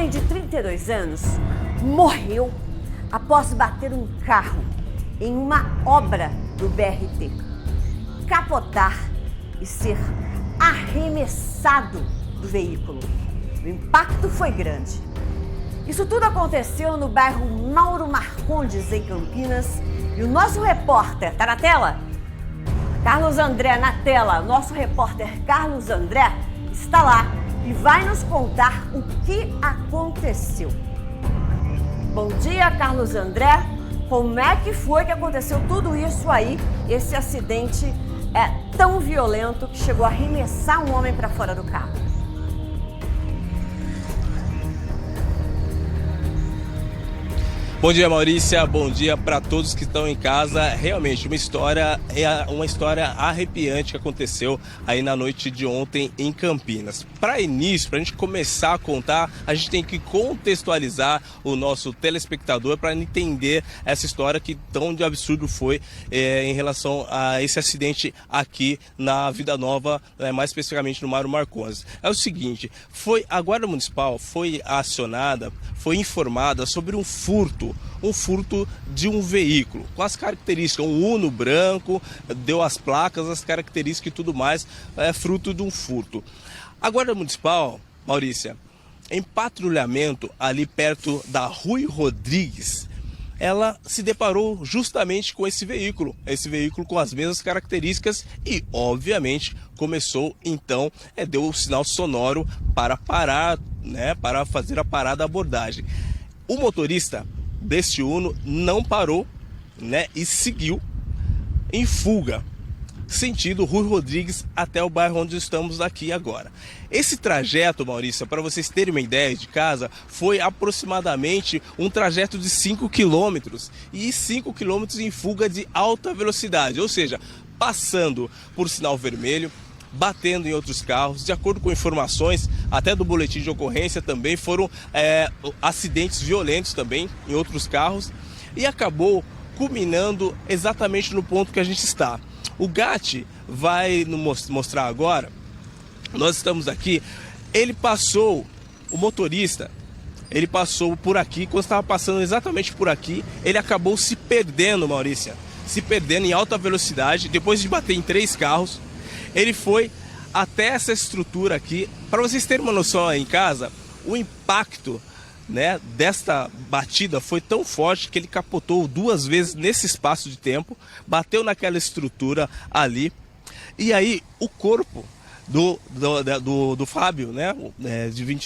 homem de 32 anos morreu após bater um carro em uma obra do BRT, capotar e ser arremessado do veículo. O impacto foi grande. Isso tudo aconteceu no bairro Mauro Marcondes, em Campinas, e o nosso repórter, tá na tela? Carlos André na tela. Nosso repórter Carlos André está lá e vai nos contar o que aconteceu. Bom dia, Carlos André. Como é que foi que aconteceu tudo isso aí? Esse acidente é tão violento que chegou a arremessar um homem para fora do carro. Bom dia, Maurícia. Bom dia para todos que estão em casa. Realmente uma história arrepiante que aconteceu aí na noite de ontem em Campinas. Para início, para a gente começar a contar, a gente tem que contextualizar o nosso telespectador para entender essa história que tão de absurdo foi em relação a esse acidente aqui na Vida Nova, mais especificamente no Mauro Marcondes. É o seguinte, a Guarda Municipal foi acionada, foi informada sobre um furto de um veículo, com as características, um Uno branco, deu as placas, as características e tudo mais, é fruto de um furto. A Guarda Municipal, Maurícia, em patrulhamento ali perto da Rui Rodrigues, ela se deparou justamente com esse veículo com as mesmas características e, obviamente, começou então, deu o sinal sonoro para parar, para fazer a parada da abordagem. O motorista deste Uno não parou, e seguiu em fuga, sentido Rui Rodrigues até o bairro onde estamos aqui agora. Esse trajeto, Maurício, para vocês terem uma ideia de casa, foi aproximadamente um trajeto de 5 quilômetros e 5 quilômetros em fuga de alta velocidade, ou seja, passando por sinal vermelho, batendo em outros carros. De acordo com informações até do boletim de ocorrência, também foram acidentes violentos também em outros carros e acabou culminando exatamente no ponto que a gente está. O Gatti vai nos mostrar agora. Nós estamos aqui. O motorista, ele passou por aqui. Quando estava passando exatamente por aqui, ele acabou se perdendo, Maurícia, se perdendo em alta velocidade. Depois de bater em 3 carros, ele foi até essa estrutura aqui. Para vocês terem uma noção aí em casa, o impacto, desta batida foi tão forte que ele capotou 2 vezes nesse espaço de tempo, bateu naquela estrutura ali. E aí o corpo do Fábio, de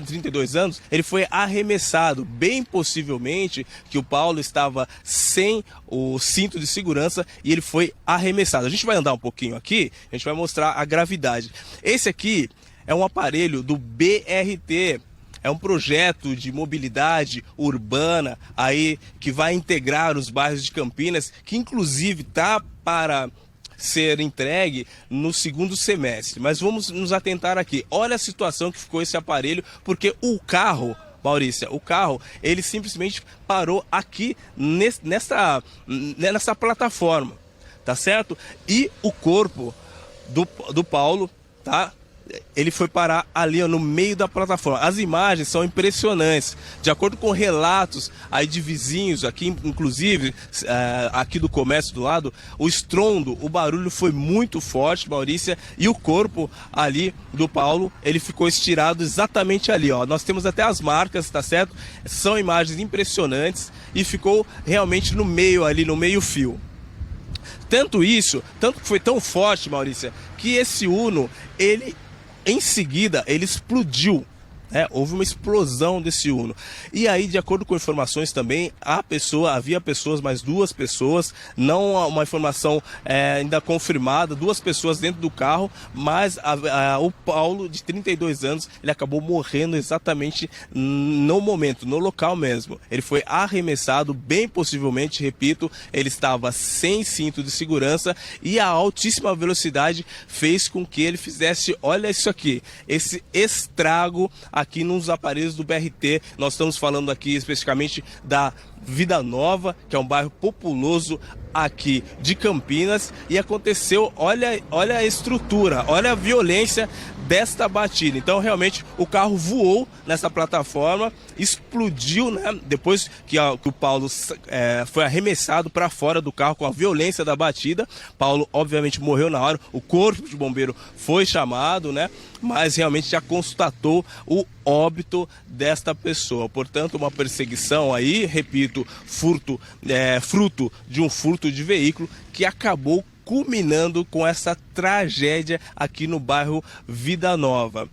32 anos, ele foi arremessado. Bem possivelmente que o Paulo estava sem o cinto de segurança e ele foi arremessado. A gente vai andar um pouquinho aqui, a gente vai mostrar a gravidade. Esse aqui é um aparelho do BRT. É um projeto de mobilidade urbana aí que vai integrar os bairros de Campinas, que inclusive está para ser entregue no 2º semestre. Mas vamos nos atentar aqui. Olha a situação que ficou esse aparelho, porque o carro, Maurícia, ele simplesmente parou aqui nessa plataforma, tá certo? E o corpo do Paulo, tá? Ele foi parar ali, no meio da plataforma. As imagens são impressionantes. De acordo com relatos aí de vizinhos aqui, inclusive aqui do comércio do lado, o estrondo, o barulho foi muito forte, Maurícia, e o corpo ali do Paulo, ele ficou estirado exatamente ali, ó. Nós temos até as marcas, tá certo? São imagens impressionantes e ficou realmente no meio ali, no meio-fio. Tanto que foi tão forte, Maurícia, que esse Uno, em seguida, ele explodiu. Houve uma explosão desse Uno. E aí, de acordo com informações também, havia mais 2 pessoas, não uma informação ainda confirmada, 2 pessoas dentro do carro, mas o Paulo, de 32 anos, ele acabou morrendo exatamente no momento, no local mesmo. Ele foi arremessado, bem possivelmente, repito, ele estava sem cinto de segurança e a altíssima velocidade fez com que ele fizesse, olha isso aqui, esse estrago aqui nos aparelhos do BRT. Nós estamos falando aqui especificamente da Vida Nova, que é um bairro populoso aqui de Campinas, e aconteceu, olha a estrutura, olha a violência desta batida. Então, realmente, o carro voou nessa plataforma, explodiu, né? Depois que o Paulo foi arremessado para fora do carro com a violência da batida. Paulo, obviamente, morreu na hora. O corpo de bombeiro foi chamado, né? Mas realmente já constatou o óbito desta pessoa. Portanto, uma perseguição aí, repito, fruto de um furto de veículo que acabou culminando com essa tragédia aqui no bairro Vida Nova.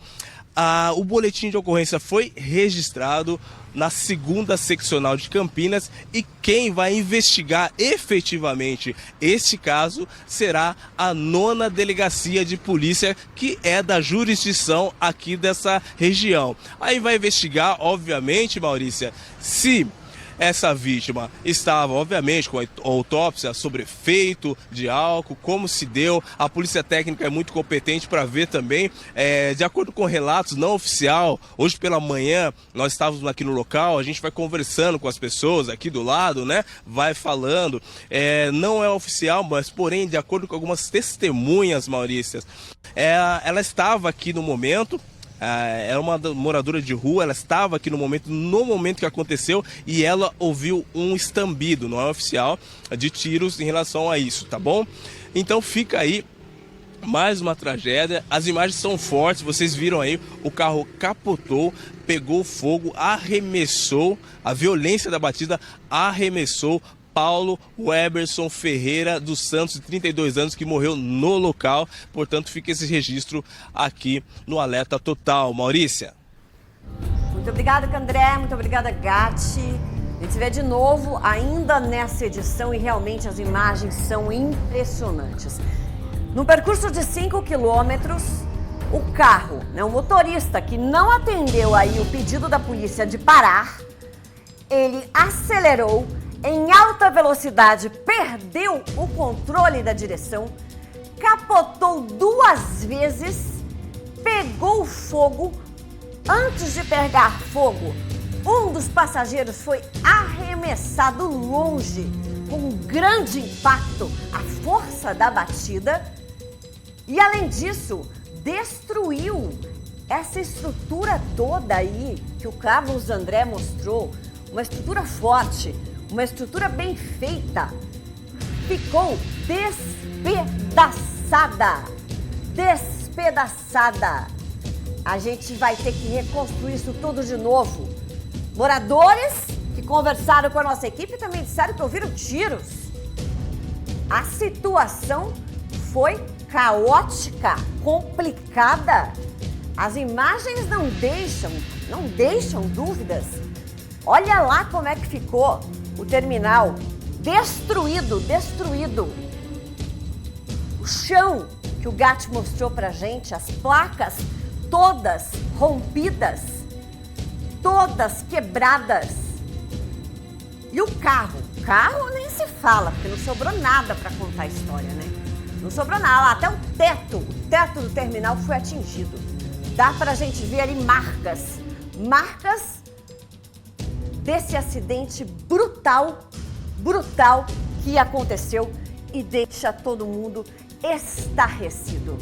O boletim de ocorrência foi registrado na 2ª Seccional de Campinas e quem vai investigar efetivamente este caso será a 9ª Delegacia de Polícia, que é da jurisdição aqui dessa região. Aí vai investigar, obviamente, Maurícia, se essa vítima estava, obviamente, com a autópsia sobre efeito de álcool, como se deu. A polícia técnica é muito competente para ver também. De acordo com relatos não oficial, hoje pela manhã nós estávamos aqui no local, a gente vai conversando com as pessoas aqui do lado, né? Vai falando. Não é oficial, mas porém, de acordo com algumas testemunhas, Maurícia, ela estava aqui no momento. Era uma moradora de rua, ela estava aqui no momento que aconteceu e ela ouviu um estambido, não é oficial, de tiros em relação a isso, tá bom? Então fica aí mais uma tragédia, as imagens são fortes, vocês viram aí, o carro capotou, pegou fogo, arremessou, a violência da batida arremessou Paulo Weberson Ferreira dos Santos, de 32 anos, que morreu no local. Portanto, fica esse registro aqui no Alerta Total. Maurícia. Muito obrigada, Candré. Muito obrigada, Gatti. A gente se vê de novo ainda nessa edição e realmente as imagens são impressionantes. No percurso de 5 quilômetros, o carro, o motorista que não atendeu aí o pedido da polícia de parar, ele acelerou em alta velocidade, perdeu o controle da direção, capotou 2 vezes, pegou fogo. Antes de pegar fogo, um dos passageiros foi arremessado longe, com um grande impacto, a força da batida. E além disso, destruiu essa estrutura toda aí que o Carlos André mostrou, uma estrutura forte, uma estrutura bem feita, ficou despedaçada. A gente vai ter que reconstruir isso tudo de novo. Moradores que conversaram com a nossa equipe também disseram que ouviram tiros. A situação foi caótica, complicada. As imagens não deixam dúvidas. Olha lá como é que ficou o terminal, destruído. O chão que o Gatti mostrou pra gente, as placas todas rompidas, todas quebradas. E o carro nem se fala, porque não sobrou nada para contar a história, né? Não sobrou nada, até o teto do terminal foi atingido. Dá pra gente ver ali marcas desse acidente brutal que aconteceu e deixa todo mundo estarrecido.